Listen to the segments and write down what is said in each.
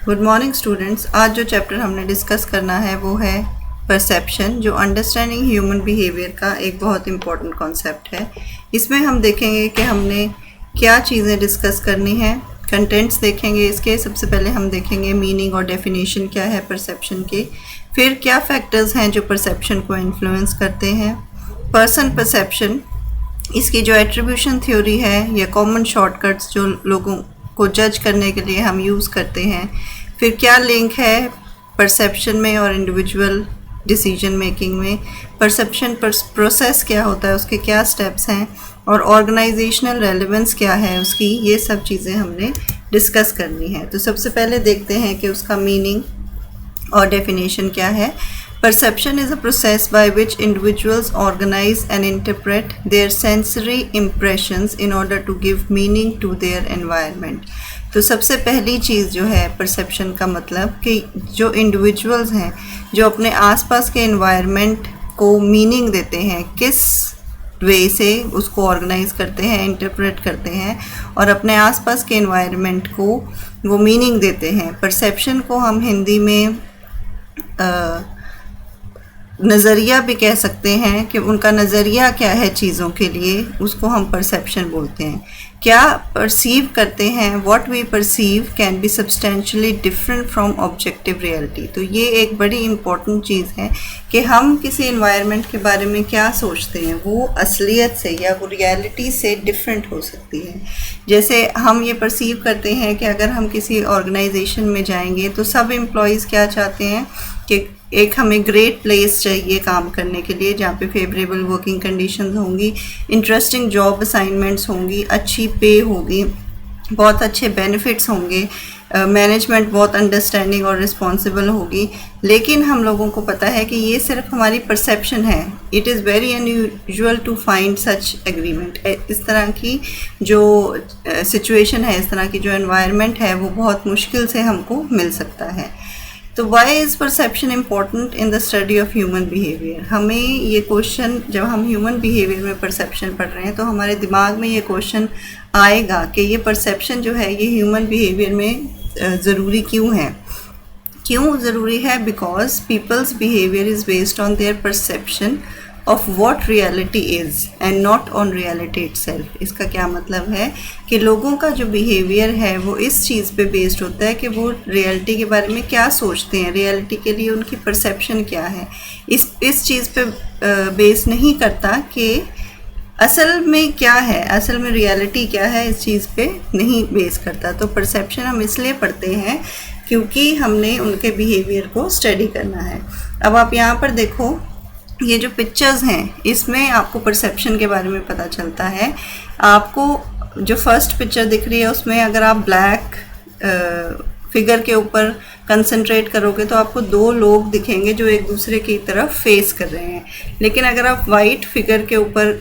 Good morning students. आज जो chapter हमने डिस्कस करना है वो है परसेप्शन, जो अंडरस्टैंडिंग ह्यूमन बिहेवियर का एक बहुत इम्पॉर्टेंट कॉन्सेप्ट है। इसमें हम देखेंगे कि हमने क्या चीज़ें डिस्कस करनी है, कंटेंट्स देखेंगे इसके। सबसे पहले हम देखेंगे मीनिंग और डेफिनेशन क्या है परसेप्शन के, फिर क्या फैक्टर्स हैं जो परसेप्शन को इन्फ्लुएंस करते हैं, पर्सन परसेप्शन, इसकी जो एट्रीब्यूशन थ्योरी है या कॉमन शॉर्टकट्स जो लोगों को जज करने के लिए हम यूज़ करते हैं, फिर क्या लिंक है परसेप्शन में और इंडिविजुअल डिसीजन मेकिंग में, परसेप्शन प्रोसेस क्या होता है, उसके क्या स्टेप्स हैं और ऑर्गेनाइजेशनल रेलेवेंस क्या है उसकी, ये सब चीज़ें हमने डिस्कस करनी है। तो सबसे पहले देखते हैं कि उसका मीनिंग और डेफिनेशन क्या है। Perception is a process by which individuals organize and interpret their sensory impressions in order to give meaning to their environment. तो सबसे पहली चीज़ जो है परसेप्शन का मतलब कि जो इंडिविजुअल्स हैं जो अपने आसपास के एनवायरनमेंट को मीनिंग देते हैं, किस वे से उसको ऑर्गेनाइज करते हैं, इंटरप्रेट करते हैं और अपने आसपास के एनवायरनमेंट को वो मीनिंग देते हैं। परसेप्शन को हम हिंदी में नज़रिया भी कह सकते हैं कि उनका नज़रिया क्या है चीज़ों के लिए, उसको हम परसेप्शन बोलते हैं। क्या परसीव करते हैं, what we perceive can be substantially different from objective reality. तो ये एक बड़ी इम्पॉर्टेंट चीज़ है कि हम किसी एनवायरनमेंट के बारे में क्या सोचते हैं वो असलियत से या वो रियलिटी से डिफरेंट हो सकती है। जैसे हम ये परसीव करते हैं कि अगर हम किसी ऑर्गेनाइजेशन में जाएंगे तो सब एम्प्लॉयज़ क्या चाहते हैं कि एक हमें ग्रेट प्लेस चाहिए काम करने के लिए, जहाँ पे फेवरेबल वर्किंग कंडीशंस होंगी, इंटरेस्टिंग जॉब असाइनमेंट्स होंगी, अच्छी पे होगी, बहुत अच्छे बेनिफिट्स होंगे, मैनेजमेंट बहुत अंडरस्टैंडिंग और रिस्पॉन्सिबल होगी। लेकिन हम लोगों को पता है कि ये सिर्फ हमारी परसेप्शन है। It is very unusual to find such agreement. इस तरह की जो सिचुएशन है, इस तरह की जो एनवायरनमेंट है, वो बहुत मुश्किल से हमको मिल सकता है। तो why is perception important in the study of human behaviour. हमें ये क्वेश्चन, जब हम ह्यूमन बिहेवियर में परसेप्शन पढ़ रहे हैं तो हमारे दिमाग में ये क्वेश्चन आएगा कि ये परसेप्शन जो है ये ह्यूमन बिहेवियर में ज़रूरी क्यों है। क्यों ज़रूरी है? Because peoples behaviour is based on their perception of what reality is and not on reality itself. इसका क्या मतलब है कि लोगों का जो बिहेवियर है वो इस चीज़ पे बेस्ड होता है कि वो रियलिटी के बारे में क्या सोचते हैं, रियलिटी के लिए उनकी परसेप्शन क्या है। इस चीज़ पे बेस नहीं करता कि असल में क्या है, असल में रियलिटी क्या है, इस चीज़ पे नहीं बेस करता। तो परसेप्शन हम इसलिए पढ़ते हैं क्योंकि हमने उनके बिहेवियर को स्टडी करना है। अब आप यहाँ पर देखो, ये जो पिक्चर्स हैं इसमें आपको परसेप्शन के बारे में पता चलता है। आपको जो फर्स्ट पिक्चर दिख रही है उसमें अगर आप ब्लैक फिगर के ऊपर कंसंट्रेट करोगे तो आपको दो लोग दिखेंगे जो एक दूसरे की तरफ फेस कर रहे हैं। लेकिन अगर आप वाइट फिगर के ऊपर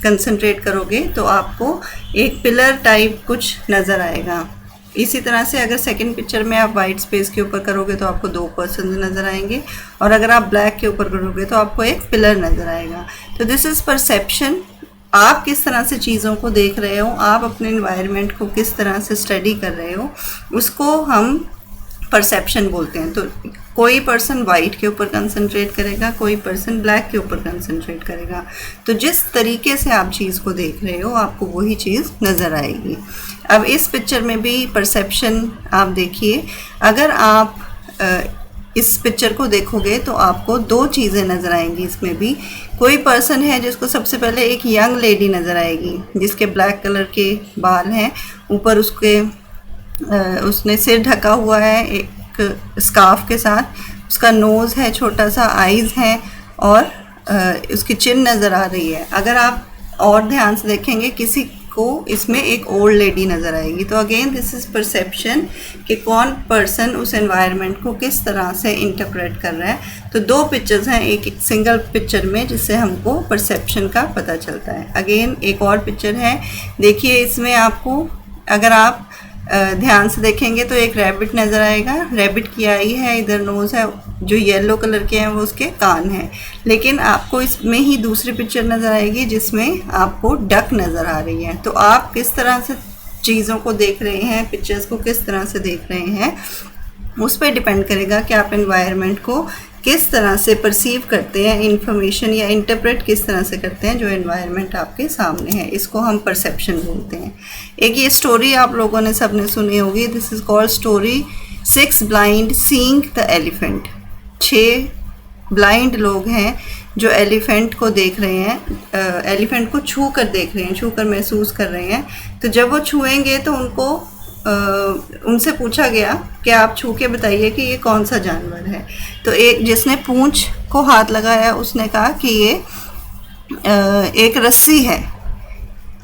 कंसंट्रेट करोगे तो आपको एक पिलर टाइप कुछ नज़र आएगा। इसी तरह से अगर सेकंड पिक्चर में आप वाइट स्पेस के ऊपर करोगे तो आपको दो पर्सन नज़र आएंगे और अगर आप ब्लैक के ऊपर करोगे तो आपको एक पिलर नज़र आएगा। तो दिस इज़ परसेप्शन। आप किस तरह से चीज़ों को देख रहे हो, आप अपने एनवायरनमेंट को किस तरह से स्टडी कर रहे हो, उसको हम परसेप्शन बोलते हैं। तो कोई पर्सन वाइट के ऊपर कंसंट्रेट करेगा, कोई पर्सन ब्लैक के ऊपर कंसंट्रेट करेगा। तो जिस तरीके से आप चीज़ को देख रहे हो आपको वही चीज़ नज़र आएगी। अब इस पिक्चर में भी परसेप्शन आप देखिए। अगर आप इस पिक्चर को देखोगे तो आपको दो चीज़ें नज़र आएंगी। इसमें भी कोई पर्सन है जिसको सबसे पहले एक यंग लेडी नज़र आएगी जिसके ब्लैक कलर के बाल हैं, ऊपर उसने सिर ढका हुआ है एक स्कार्फ के साथ, उसका नोज़ है छोटा सा, आईज़ हैं और उसकी चिन नज़र आ रही है। अगर आप और ध्यान से देखेंगे किसी को इसमें एक ओल्ड लेडी नज़र आएगी। तो अगेन दिस इज़ परसेप्शन कि कौन पर्सन उस एनवायरनमेंट को किस तरह से इंटरप्रेट कर रहा है। तो दो पिक्चर्स हैं एक सिंगल पिक्चर में जिससे हमको परसेप्शन का पता चलता है। अगेन एक और पिक्चर है, देखिए इसमें आपको अगर आप ध्यान से देखेंगे तो एक रैबिट नज़र आएगा। रैबिट की आई है, इधर नोज़ है, जो येलो कलर के हैं वो उसके कान हैं। लेकिन आपको इसमें ही दूसरी पिक्चर नज़र आएगी जिसमें आपको डक नज़र आ रही है। तो आप किस तरह से चीज़ों को देख रहे हैं, पिक्चर्स को किस तरह से देख रहे हैं, उस पर डिपेंड करेगा कि आप एनवायरनमेंट को किस तरह से परसीव करते हैं, इंफॉर्मेशन या इंटरप्रेट किस तरह से करते हैं जो एनवायरनमेंट आपके सामने है। इसको हम परसेप्शन बोलते हैं। एक ये स्टोरी आप लोगों ने सबने सुनी होगी, this is called story 6 blind seeing the elephant. 6 blind लोग हैं जो एलिफेंट को देख रहे हैं, एलिफेंट को छू कर देख रहे हैं, छू कर महसूस कर रहे हैं। तो जब वो छुएंगे तो उनसे पूछा गया कि आप छू के बताइए कि ये कौन सा जानवर है। तो एक जिसने पूंछ को हाथ लगाया उसने कहा कि ये एक रस्सी है,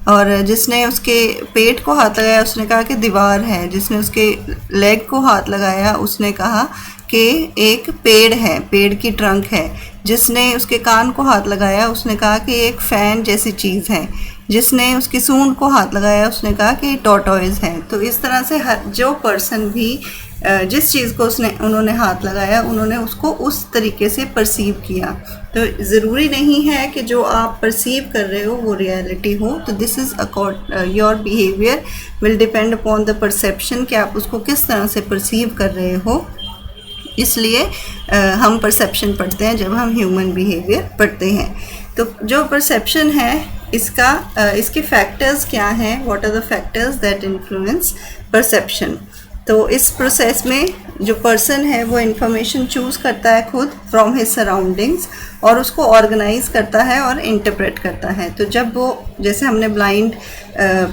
और जिसने उसके पेट को हाथ लगाया उसने कहा कि दीवार है, जिसने उसके लेग को हाथ लगाया उसने कहा कि एक पेड़ है, पेड़ की ट्रंक है, जिसने उसके कान को हाथ लगाया उसने कहा कि एक फ़ैन जैसी चीज़ है, जिसने उसकी सूंड को हाथ लगाया उसने कहा कि टॉर्टोइज है। तो इस तरह से जो पर्सन भी जिस चीज़ को उन्होंने हाथ लगाया उन्होंने उसको उस तरीके से परसीव किया। तो ज़रूरी नहीं है कि जो आप परसीव कर रहे हो वो रियलिटी हो। तो this is your behaviour will depend upon the perception कि आप उसको किस तरह से परसीव कर रहे हो। इसलिए हम परसेप्शन पढ़ते हैं जब हम ह्यूमन बिहेवियर पढ़ते हैं। तो जो परसेप्शन है इसके फैक्टर्स क्या हैं, what are the factors that influence perception. तो इस प्रोसेस में जो पर्सन है वो इन्फॉर्मेशन चूज़ करता है खुद फ्रॉम हिज सराउंडिंग्स, और उसको ऑर्गेनाइज करता है और इंटरप्रेट करता है। तो जब वो, जैसे हमने ब्लाइंड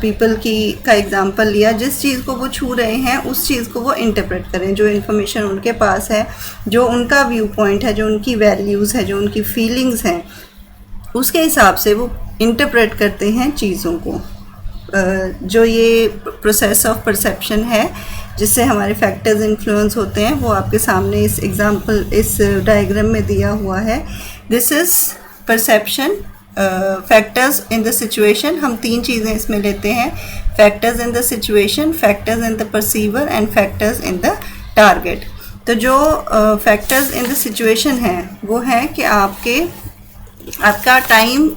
पीपल का एग्जांपल लिया, जिस चीज़ को वो छू रहे हैं उस चीज़ को वो इंटरप्रेट करें, जो इन्फॉर्मेशन उनके पास है, जो उनका व्यू पॉइंट है, जो उनकी वैल्यूज़ है, जो उनकी फीलिंग्स हैं, उसके हिसाब से वो इंटरप्रेट करते हैं चीज़ों को। जो ये प्रोसेस ऑफ परसेप्शन है जिससे हमारे फैक्टर्स इन्फ्लुएंस होते हैं वो आपके सामने इस डायग्राम में दिया हुआ है। This is perception factors in the situation. हम 3 चीज़ें इसमें लेते हैं, factors in the situation, factors in the perceiver and factors in the target. तो जो फैक्टर्स इन द सिचुएशन है वो है कि आपका टाइम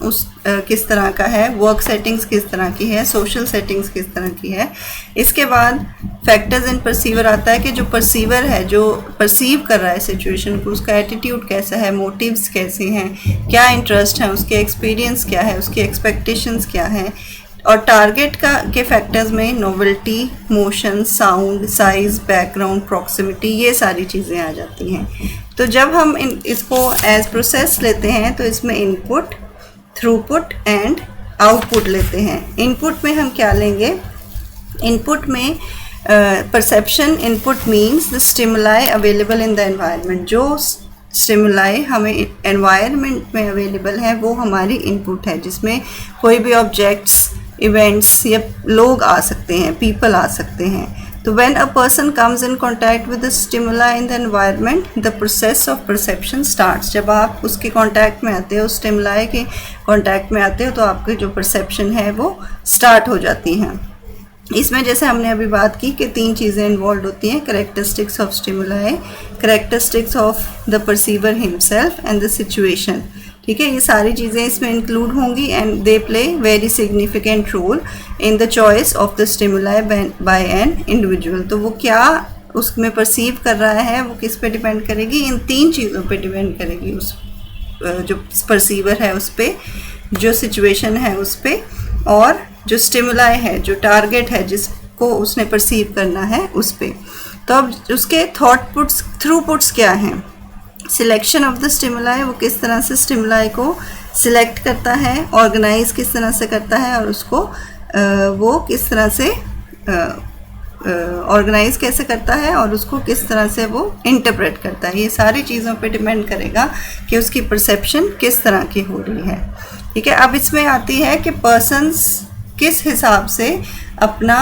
किस तरह का है, वर्क सेटिंग्स किस तरह की है, सोशल सेटिंग्स किस तरह की है। इसके बाद फैक्टर्स इन परसीवर आता है कि जो परसीवर है, जो परसीव कर रहा है सिचुएशन को, उसका एटीट्यूड कैसा है, मोटिव्स कैसे हैं, क्या इंटरेस्ट है, उसके एक्सपीरियंस क्या है, उसकी एक्सपेक्टेशंस क्या है। और टारगेट के फैक्टर्स में novelty, motion, sound, size, background, proximity, ये सारी चीज़ें आ जाती हैं। तो जब हम इसको एज प्रोसेस लेते हैं तो इसमें इनपुट, थ्रूपुट एंड आउटपुट लेते हैं। इनपुट में हम क्या लेंगे, इनपुट में perception input means the stimuli available in the environment. जो स्टिमुलाई हमें एनवायरनमेंट में अवेलेबल है वो हमारी इनपुट है, जिसमें कोई भी ऑब्जेक्ट्स, इवेंट्स या लोग आ सकते हैं, पीपल आ सकते हैं। तो when a person comes in contact with the stimuli in the environment, the process of perception starts। जब आप उसके कांटेक्ट में आते हो, स्टिमुलाई के कांटेक्ट में आते हो, तो आपकी जो परसेप्शन है वो स्टार्ट हो जाती हैं। इसमें जैसे हमने अभी बात की कि 3 चीज़ें इन्वॉल्व होती हैं, characteristics of stimuli, characteristics of the perceiver himself and the situation. ठीक है, ये सारी चीज़ें इसमें इंक्लूड होंगी and they play very significant role in the choice of the stimuli by an individual. तो वो क्या उसमें परसीव कर रहा है वो किस पे डिपेंड करेगी, इन 3 चीज़ों पे डिपेंड करेगी। उस जो परसीवर है उस पर, जो सिचुएशन है उस पर, और जो स्टिमुलाई है, जो टारगेट है जिसको उसने परसीव करना है उस पर। तो अब उसके थ्रूपुट्स क्या हैं, सिलेक्शन ऑफ द स्टिमुलाई, वो किस तरह से स्टिमुलाई को सिलेक्ट करता है, ऑर्गेनाइज किस तरह से करता है, और उसको वो किस तरह से ऑर्गेनाइज कैसे करता है, और उसको किस तरह से वो इंटरप्रेट करता है। ये सारी चीज़ों पे डिपेंड करेगा कि उसकी परसेप्शन किस तरह की हो रही है। ठीक है, अब इसमें आती है कि पर्सन्स किस हिसाब से अपना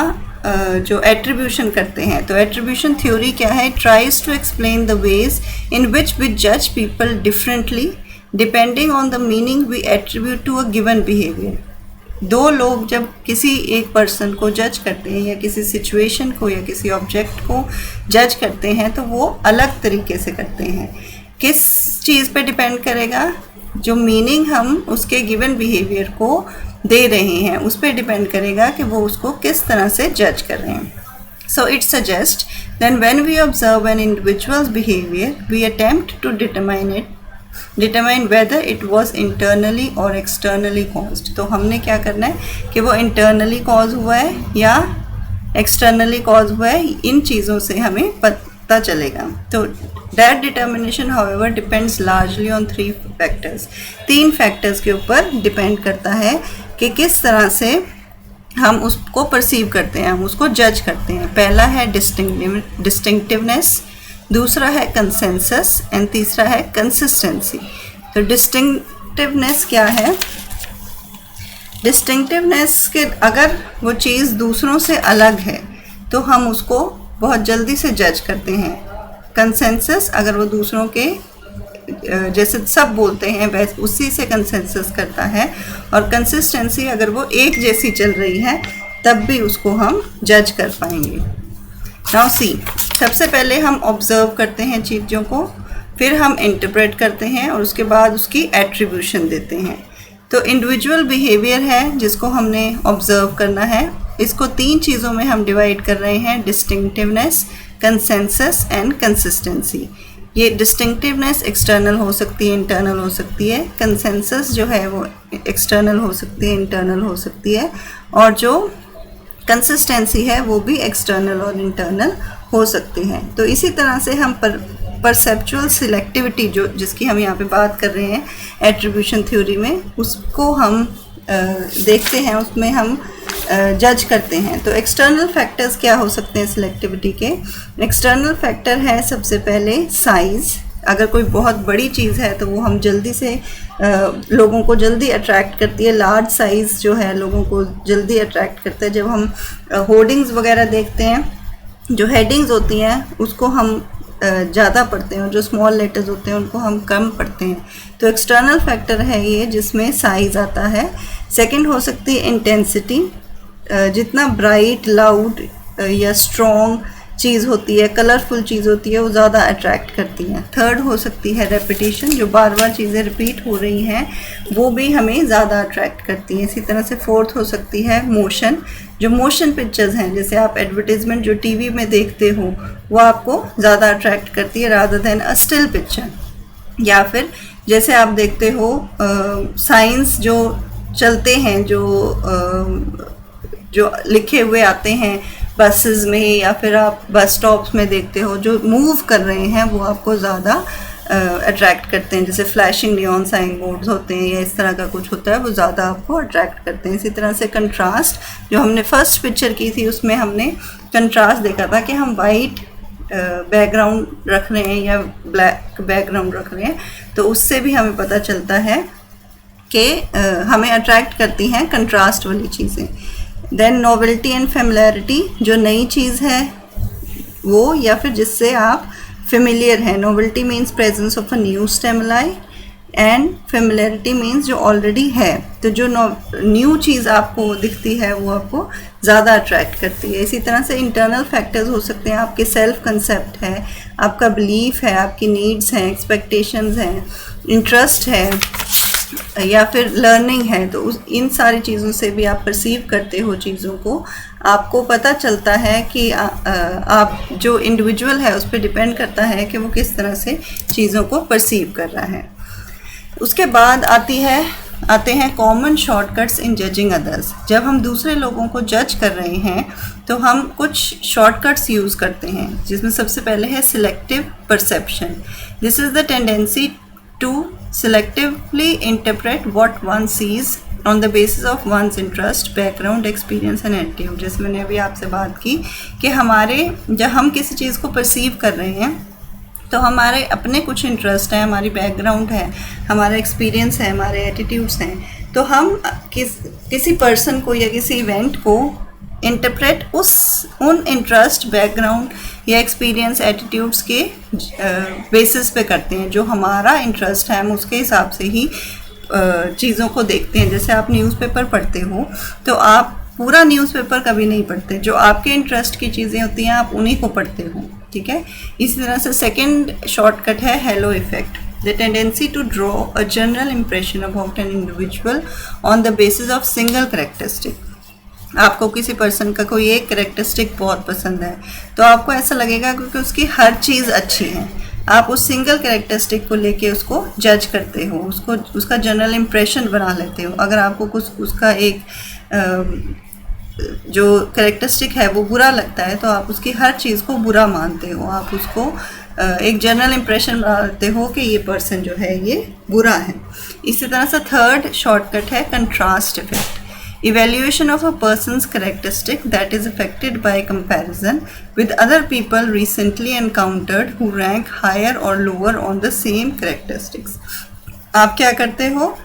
जो एट्रीब्यूशन करते हैं। तो एट्रीब्यूशन थ्योरी क्या है, tries to explain the ways in which we जज people differently depending on the meaning we attribute to a given behaviour. 2 लोग जब किसी एक पर्सन को जज करते हैं या किसी सिचुएशन को या किसी ऑब्जेक्ट को जज करते हैं तो वो अलग तरीके से करते हैं। किस चीज़ पे डिपेंड करेगा, जो मीनिंग हम उसके गिवन बिहेवियर को दे रहे हैं उस पर डिपेंड करेगा कि वो उसको किस तरह से जज कर रहे हैं। So it suggest Then when we observe an individual's behavior, we attempt to determine whether it was internally or externally caused. तो हमने क्या करना है कि वो internally cause हुआ है या externally cause हुआ है, इन चीज़ों से हमें पता चलेगा. तो that determination however depends largely on 3 factors. 3 factors के ऊपर depend करता है कि किस तरह से हम उसको परसीव करते हैं, हम उसको जज करते हैं. पहला है डिस्टिंक्टिवनेस, दूसरा है कंसेंसस एंड तीसरा है कंसिस्टेंसी. तो डिस्टिंक्टिवनेस क्या है? डिस्टिंक्टिवनेस के अगर वो चीज़ दूसरों से अलग है तो हम उसको बहुत जल्दी से जज करते हैं. कंसेंसस अगर वो दूसरों के जैसे सब बोलते हैं वैसे उसी से कंसेंसस करता है. और कंसिस्टेंसी अगर वो एक जैसी चल रही है तब भी उसको हम जज कर पाएंगे. नाउ सी, सबसे पहले हम ऑब्जर्व करते हैं चीज़ों को, फिर हम इंटरप्रेट करते हैं और उसके बाद उसकी एट्रीब्यूशन देते हैं. तो इंडिविजुअल बिहेवियर है जिसको हमने ऑब्जर्व करना है. इसको 3 चीज़ों में हम डिवाइड कर रहे हैं: डिस्टिंक्टिवनेस, कंसेंसस एंड कंसिस्टेंसी. ये डिस्टिंक्टिवनेस एक्सटर्नल हो सकती है, इंटरनल हो सकती है. कंसेंसस जो है वो एक्सटर्नल हो सकती है, इंटरनल हो सकती है. और जो कंसिस्टेंसी है वो भी एक्सटर्नल और इंटरनल हो सकती है. तो इसी तरह से हम परसेप्चुअल सिलेक्टिविटी जो जिसकी हम यहाँ पे बात कर रहे हैं एट्रीब्यूशन थ्योरी में, उसको हम देखते हैं, उसमें हम जज करते हैं. तो एक्सटर्नल फैक्टर्स क्या हो सकते हैं सिलेक्टिविटी के? एक्सटर्नल फैक्टर है सबसे पहले साइज़. अगर कोई बहुत बड़ी चीज़ है तो वो हम जल्दी से लोगों को जल्दी अट्रैक्ट करती है. लार्ज साइज़ जो है लोगों को जल्दी अट्रैक्ट करता है. जब हम होर्डिंग्स वगैरह देखते हैं, जो हेडिंग्स होती हैं उसको हम ज़्यादा पढ़ते हैं और जो स्मॉल लेटर्स होते हैं उनको हम कम पढ़ते हैं. तो एक्सटर्नल फैक्टर है ये जिसमें साइज़ आता है. सेकंड हो सकती है इंटेंसिटी. जितना ब्राइट, लाउड या स्ट्रॉन्ग चीज़ होती है, कलरफुल चीज़ होती है, वो ज़्यादा अट्रैक्ट करती है. थर्ड हो सकती है रेपिटेशन, जो बार बार चीज़ें रिपीट हो रही हैं वो भी हमें ज़्यादा अट्रैक्ट करती हैं. इसी तरह से फोर्थ हो सकती है मोशन. जो मोशन पिक्चर्स हैं, जैसे आप एडवर्टीज़मेंट जो टीवी में देखते हो, वो आपको ज़्यादा अट्रैक्ट करती है रादर देन अ स्टिल पिक्चर. या फिर जैसे आप देखते हो साइंस जो चलते हैं, जो लिखे हुए आते हैं बसेस में, या फिर आप बस स्टॉप्स में देखते हो जो मूव कर रहे हैं, वो आपको ज़्यादा अट्रैक्ट करते हैं. जैसे फ्लैशिंग नियॉन साइन बोर्ड्स होते हैं या इस तरह का कुछ होता है, वो ज़्यादा आपको अट्रैक्ट करते हैं. इसी तरह से कंट्रास्ट, जो हमने फर्स्ट पिक्चर की थी उसमें हमने कंट्रास्ट देखा था कि हम वाइट बैकग्राउंड रख रहे हैं या ब्लैक बैकग्राउंड रख रहे हैं, तो उससे भी हमें पता चलता है कि हमें अट्रैक्ट करती हैं कंट्रास्ट वाली चीज़ें. देन नोवेल्टी एंड फेमिलियरिटी, जो नई चीज़ है वो या फिर जिससे आप फेमिलियर है. Novelty means presence of a new stimuli and familiarity means जो ऑलरेडी है. तो जो न्यू चीज़ आपको दिखती है वो आपको ज़्यादा अट्रैक्ट करती है. इसी तरह से इंटरनल फैक्टर्स हो सकते हैं. आपके सेल्फ कंसेप्ट है, आपका बिलीफ है, आपकी नीड्स हैं, एक्सपेक्टेशंस हैं, इंटरेस्ट है या फिर लर्निंग है. तो इन सारी चीज़ों से भी आप परसीव करते हो चीज़ों को. आपको पता चलता है कि आप जो इंडिविजुअल है उस पर डिपेंड करता है कि वो किस तरह से चीज़ों को परसीव कर रहा है. उसके बाद आते हैं common shortcuts in judging others. जब हम दूसरे लोगों को जज कर रहे हैं तो हम कुछ शॉर्टकट्स यूज़ करते हैं, जिसमें सबसे पहले है selective perception. This is the tendency to selectively interpret what one sees on the basis of one's interest, background, experience and attitude. जैसे मैंने अभी आपसे बात की कि जब हम किसी चीज़ को परसीव कर रहे हैं तो हमारे अपने कुछ इंटरेस्ट हैं, हमारी बैकग्राउंड है, हमारा एक्सपीरियंस है, हमारे एटीट्यूड्स हैं. तो हम किसी पर्सन को या किसी इवेंट को इंटरप्रेट उन इंटरेस्ट, बैकग्राउंड या एक्सपीरियंस, एटीट्यूड्स के बेसिस पे करते हैं. जो हमारा इंटरेस्ट है हम उसके हिसाब से ही चीज़ों को देखते हैं. जैसे आप न्यूज़पेपर पढ़ते हो तो आप पूरा न्यूज़पेपर कभी नहीं पढ़ते, जो आपके इंटरेस्ट की चीज़ें होती हैं आप उन्हीं को पढ़ते हो. ठीक है. इसी तरह से सेकेंड शॉर्टकट है hello effect. The tendency to draw a general impression about an individual on the basis of single characteristic. आपको किसी पर्सन का कोई एक कैरेक्टरिस्टिक बहुत पसंद है तो आपको ऐसा लगेगा क्योंकि उसकी हर चीज़ अच्छी है, आप उस सिंगल कैरेक्टरिस्टिक को लेके उसको जज करते हो, उसको उसका जनरल इम्प्रेशन बना लेते हो। अगर आपको कुछ उसका एक जो कैरेक्टरिस्टिक है वो बुरा लगता है तो आप उसकी हर चीज़ को बुरा मानते हो, आप उसको एक जनरल इम्प्रेशन बना लेते हो कि ये पर्सन जो है ये बुरा है। इसी तरह से थर्ड शॉर्टकट है contrast effect. Evaluation of a person's characteristic that is affected by comparison with other people recently encountered who rank higher or lower on the same characteristics. आप क्या करते हो,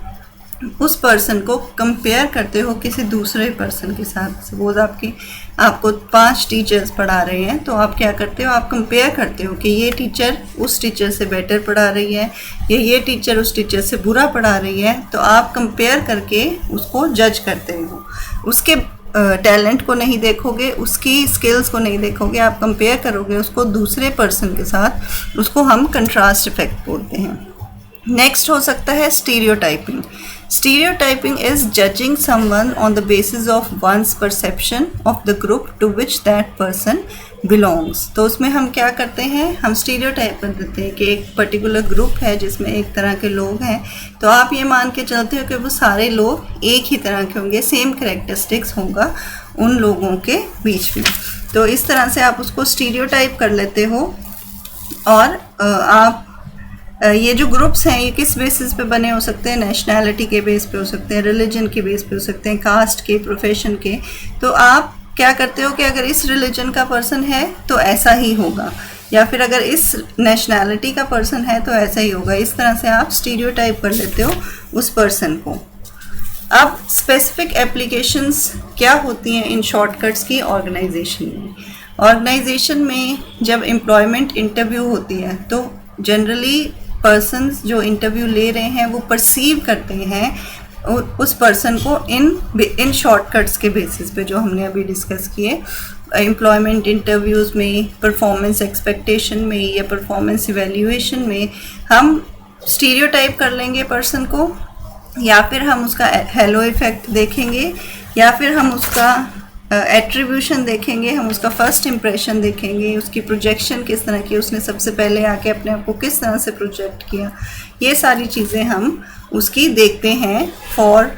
उस पर्सन को कंपेयर करते हो किसी दूसरे पर्सन के साथ। सपोज आपको 5 टीचर्स पढ़ा रहे हैं तो आप क्या करते हो, आप कंपेयर करते हो कि ये टीचर उस टीचर से बेटर पढ़ा रही है या ये टीचर उस टीचर से बुरा पढ़ा रही है। तो आप कंपेयर करके उसको जज करते हो, उसके टैलेंट को नहीं देखोगे, उसकी स्किल्स को नहीं देखोगे, आप कंपेयर करोगे उसको दूसरे पर्सन के साथ। उसको हम कंट्रास्ट इफेक्ट बोलते हैं। नेक्स्ट हो सकता है stereotyping. Stereotyping is judging someone on the basis of one's perception of the group to which that person belongs. तो उसमें हम क्या करते हैं, हम स्टीरियोटाइप कर देते हैं कि एक पर्टिकुलर ग्रुप है जिसमें एक तरह के लोग हैं, तो आप ये मान के चलते हो कि वो सारे लोग एक ही तरह के होंगे, सेम कैरेक्टरिस्टिक्स होगा उन लोगों के बीच में। तो इस तरह से आप उसको स्टीरियोटाइप कर लेते हो। और आप ये जो ग्रुप्स हैं ये किस बेसिस पे बने हो सकते हैं, नेशनैलिटी के बेस पे हो सकते हैं, रिलीजन के बेस पे हो सकते हैं, कास्ट के, प्रोफेशन के। तो आप क्या करते हो कि अगर इस रिलीजन का पर्सन है तो ऐसा ही होगा, या फिर अगर इस नेशनैलिटी का पर्सन है तो ऐसा ही होगा। इस तरह से आप स्टीरियोटाइप कर लेते हो उस पर्सन को। अब स्पेसिफिक एप्लीकेशंस क्या होती हैं इन शॉर्टकट्स की ऑर्गेनाइजेशन में। ऑर्गेनाइजेशन में जब एम्प्लॉयमेंट इंटरव्यू होती है तो जनरली पर्सन्स जो इंटरव्यू ले रहे हैं वो परसीव करते हैं उस पर्सन को इन शॉर्टकट्स के बेसिस पे जो हमने अभी डिस्कस किए। एम्प्लॉयमेंट इंटरव्यूज़ में, परफॉर्मेंस एक्सपेक्टेशन में या परफॉर्मेंस इवैल्यूएशन में हम स्टीरियोटाइप कर लेंगे पर्सन को, या फिर हम उसका हेलो इफेक्ट देखेंगे, या फिर हम उसका एट्रीब्यूशन देखेंगे, हम उसका फर्स्ट इम्प्रेशन देखेंगे, उसकी प्रोजेक्शन किस तरह की, उसने सबसे पहले आके अपने आप को किस तरह से प्रोजेक्ट किया। ये सारी चीज़ें हम उसकी देखते हैं for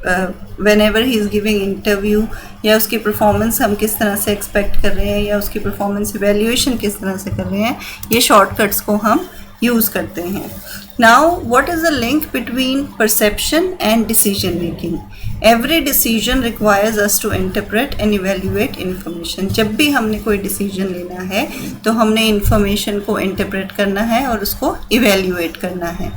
whenever he is giving interview, या उसकी परफॉर्मेंस हम किस तरह से एक्सपेक्ट कर रहे हैं, या उसकी परफॉर्मेंस इवैल्यूएशन किस तरह से कर रहे हैं। ये शॉर्टकट्स को हम यूज़ करते हैं। Now what is the link between perception and decision making. Every decision requires us to interpret and evaluate information. जब भी हमने कोई डिसीजन लेना है तो हमने इन्फॉर्मेशन को इंटरप्रेट करना है और उसको इवेल्यूएट करना है।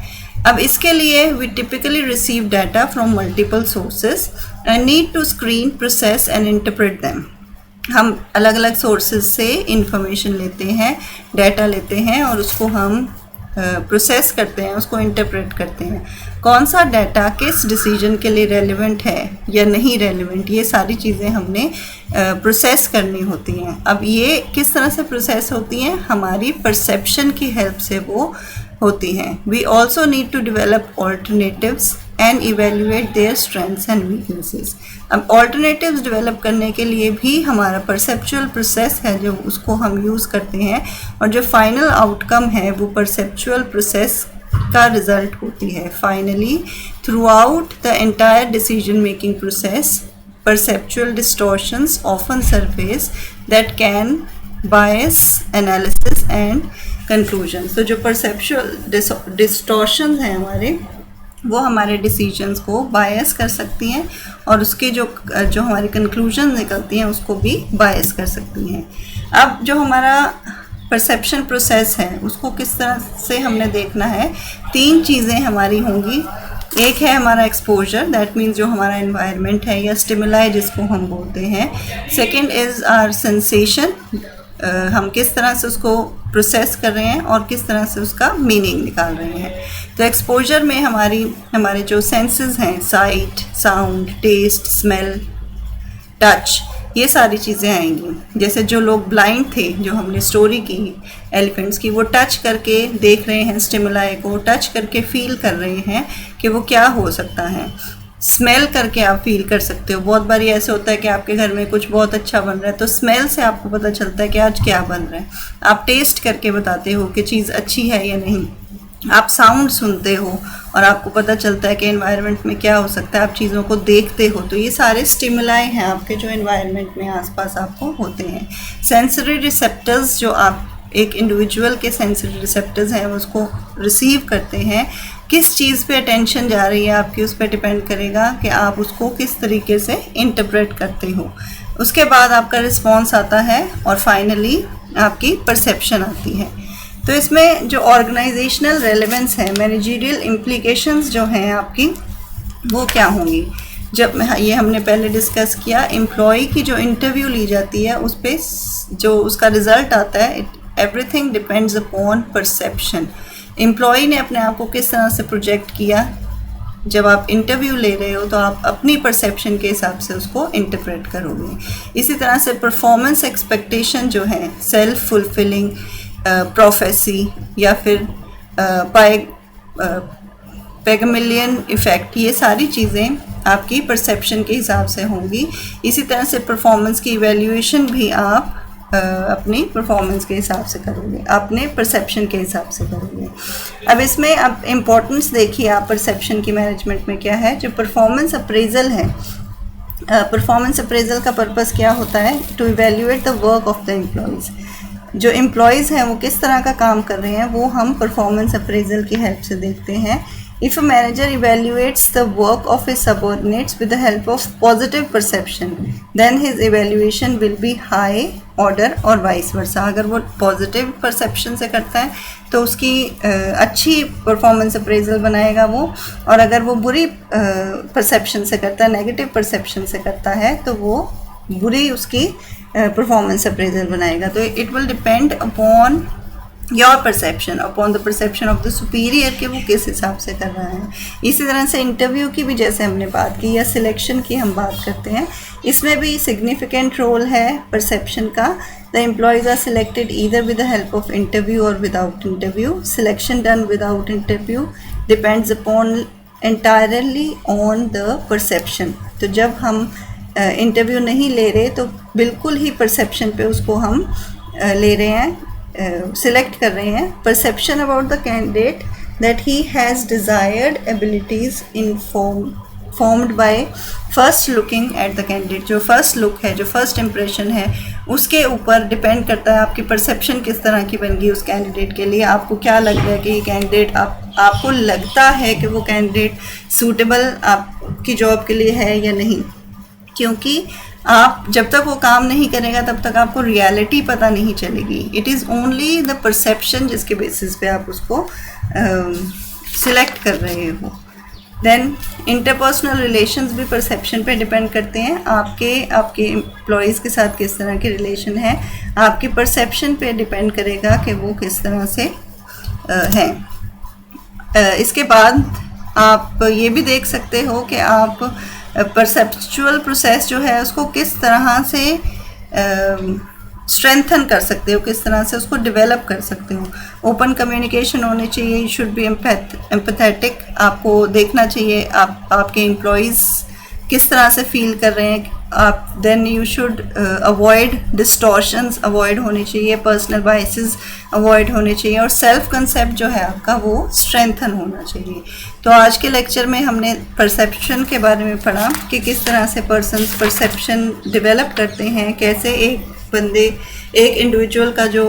अब इसके लिए we typically receive data from multiple sources and need to screen, process and interpret them. हम अलग अलग सोर्सेज से इंफॉर्मेशन लेते हैं, डाटा लेते हैं और उसको हम प्रोसेस करते हैं, उसको इंटरप्रेट करते हैं। कौन सा डाटा किस डिसीजन के लिए रेलेवेंट है या नहीं रेलेवेंट, ये सारी चीज़ें हमने प्रोसेस करनी होती हैं। अब ये किस तरह से प्रोसेस होती हैं, हमारी परसेप्शन की हेल्प से वो होती हैं। We also need to develop alternatives and evaluate their strengths and weaknesses. अब ऑल्टरनेटिव्स डेवलप करने के लिए भी हमारा परसेप्चुअल प्रोसेस है जो उसको हम यूज़ करते हैं, और जो फाइनल आउटकम है वो परसेप्चुअल प्रोसेस का रिजल्ट होती है। Finally through out the entire decision making process perceptual distortions often surface that can bias analysis and conclusions। तो जो perceptual distortions हैं हमारे, वो हमारे डिसीजंस को बायस कर सकती हैं और उसके जो हमारी कंक्लूजन निकलती हैं उसको भी बायस कर सकती हैं। अब जो हमारा परसेप्शन प्रोसेस है उसको किस तरह से हमने देखना है, 3 चीज़ें हमारी होंगी। एक है हमारा एक्सपोजर, दैट मीन्स जो हमारा एनवायरनमेंट है या स्टिमुलाई जिसको हम बोलते हैं। सेकंड इज़ आवर सेंसेशन, हम किस तरह से उसको प्रोसेस कर रहे हैं और किस तरह से उसका मीनिंग निकाल रहे हैं। तो एक्सपोजर में हमारे जो सेंसेस हैं, sight, sound, taste, smell, touch, ये सारी चीज़ें आएंगी। जैसे जो लोग ब्लाइंड थे, जो हमने स्टोरी की एलिफेंट्स की, वो टच करके देख रहे हैं, स्टिमुलाई को टच करके फील कर रहे हैं कि वो क्या हो सकता है। स्मेल करके आप फील कर सकते हो। बहुत बारी ऐसे होता है कि आपके घर में कुछ बहुत अच्छा बन रहा है तो स्मेल से आपको पता चलता है कि आज क्या बन रहा है। आप टेस्ट करके बताते हो कि चीज़ अच्छी है या नहीं। आप साउंड सुनते हो और आपको पता चलता है कि एनवायरनमेंट में क्या हो सकता है। आप चीज़ों को देखते हो, तो ये सारे स्टिमुलाई हैं आपके जो एनवायरनमेंट में आसपास आपको होते हैं। सेंसरी रिसेप्टर्स, जो आप एक इंडिविजुअल के सेंसरी रिसेप्टर्स हैं उसको रिसीव करते हैं, किस चीज़ पे अटेंशन जा रही है आपकी उस पर डिपेंड करेगा कि आप उसको किस तरीके से इंटरप्रेट करते हो। उसके बाद आपका रिस्पॉन्स आता है और फाइनली आपकी परसेप्शन आती है। तो इसमें जो ऑर्गेनाइजेशनल रेलेवेंस है, मैनेजरियल इम्प्लीकेशंस जो हैं आपकी, वो क्या होंगी। जब ये हमने पहले डिस्कस किया, एम्प्लॉय की जो इंटरव्यू ली जाती है उस पर जो उसका रिज़ल्ट आता है, everything depends upon perception. Employee ने अपने आप को किस तरह से प्रोजेक्ट किया, जब आप इंटरव्यू ले रहे हो तो आप अपनी परसेप्शन के हिसाब से उसको इंटरप्रेट करोगे। इसी तरह से परफॉर्मेंस एक्सपेक्टेशन जो है, सेल्फ फुलफिलिंग प्रोफेसी या फिर पैगमिलियन इफ़ेक्ट, ये सारी चीज़ें आपकी परसेप्शन के हिसाब से होंगी। इसी तरह से परफॉर्मेंस की इवैल्यूएशन भी आप अपनी परफॉर्मेंस के हिसाब से करोगे, अपने परसेप्शन के हिसाब से करोगे। अब इसमें अब इम्पोर्टेंस देखिए आप परसेप्शन की मैनेजमेंट में क्या है। जो परफॉर्मेंस अप्रेजल है, परफॉर्मेंस अप्रेजल का पर्पस क्या होता है, to evaluate the work of the employees. जो एम्प्लॉयज़ हैं वो किस तरह का काम कर रहे हैं वो हम परफॉर्मेंस अप्रेजल की हेल्प से देखते हैं। If a manager evaluates the work of his subordinates with the help of positive perception, then his evaluation will be high order और vice versa। अगर वो positive perception से करता है तो उसकी अच्छी performance appraisal बनाएगा वो, और अगर वो बुरी perception से करता है, negative perception से करता है, तो वो बुरी उसकी performance appraisal बनाएगा। तो it will depend upon your perception, upon the perception of the superior, कि वो किस हिसाब से कर रहा है। इसी तरह से इंटरव्यू की भी जैसे हमने बात की या सिलेक्शन की हम बात करते हैं, इसमें भी सिग्निफिकेंट रोल है परसेप्शन का। The employees are selected either with the help of interview और without interview. Selection done without interview depends upon entirely on the perception. तो जब हम इंटरव्यू नहीं ले रहे तो बिल्कुल ही परसेप्शन पे उसको हम ले रहे हैं, सिलेक्ट कर रहे हैं। Perception about the candidate that he has desired abilities formed by first looking at the candidate. जो फर्स्ट लुक है, जो फर्स्ट इम्प्रेशन है, उसके ऊपर डिपेंड करता है आपकी परसेप्शन किस तरह की बन गई उस कैंडिडेट के लिए। आपको क्या लग रहा है कि ये कैंडिडेट, आपको लगता है कि वो कैंडिडेट सूटेबल आपकी जॉब के लिए है या नहीं, क्योंकि आप जब तक वो काम नहीं करेगा तब तक आपको रियलिटी पता नहीं चलेगी। It is only the perception जिसके बेसिस पे आप उसको सिलेक्ट कर रहे हो। देन इंटरपर्सनल रिलेशंस भी परसेप्शन पे डिपेंड करते हैं। आपके एम्प्लॉयज़ के साथ किस तरह के रिलेशन है, आपकी परसेप्शन पे डिपेंड करेगा कि वो किस तरह से हैं। इसके बाद आप ये भी देख सकते हो कि आप परसेप्चुअल प्रोसेस जो है उसको किस तरह से स्ट्रेंथन कर सकते हो, किस तरह से उसको डेवलप कर सकते हो। ओपन कम्युनिकेशन होनी चाहिए, यू शुड बी एम्पैथेटिक। आपको देखना चाहिए आपके एम्प्लॉयज़ किस तरह से फील कर रहे हैं आप। Then you should avoid distortions, avoid होनी चाहिए, पर्सनल बायसेस अवॉइड होने चाहिए, और सेल्फ कंसेप्ट जो है आपका वो स्ट्रेंथन होना चाहिए। तो आज के लेक्चर में हमने परसेप्शन के बारे में पढ़ा कि किस तरह से पर्सन्स परसेप्शन डेवलप करते हैं, कैसे एक इंडिविजुअल का जो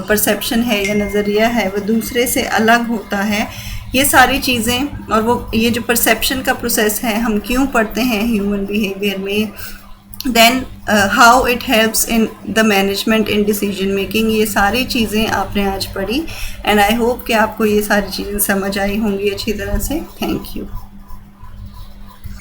परसेप्शन है या नज़रिया है वो दूसरे से अलग होता है। ये सारी चीज़ें, और वो ये जो परसेप्शन का प्रोसेस है हम क्यों पढ़ते हैं ह्यूमन बिहेवियर में, then how it helps in the management in decision making, ये सारी चीज़ें आपने आज पढ़ी। एंड आई होप कि आपको ये सारी चीज़ें समझ आई होंगी अच्छी तरह से। Thank you.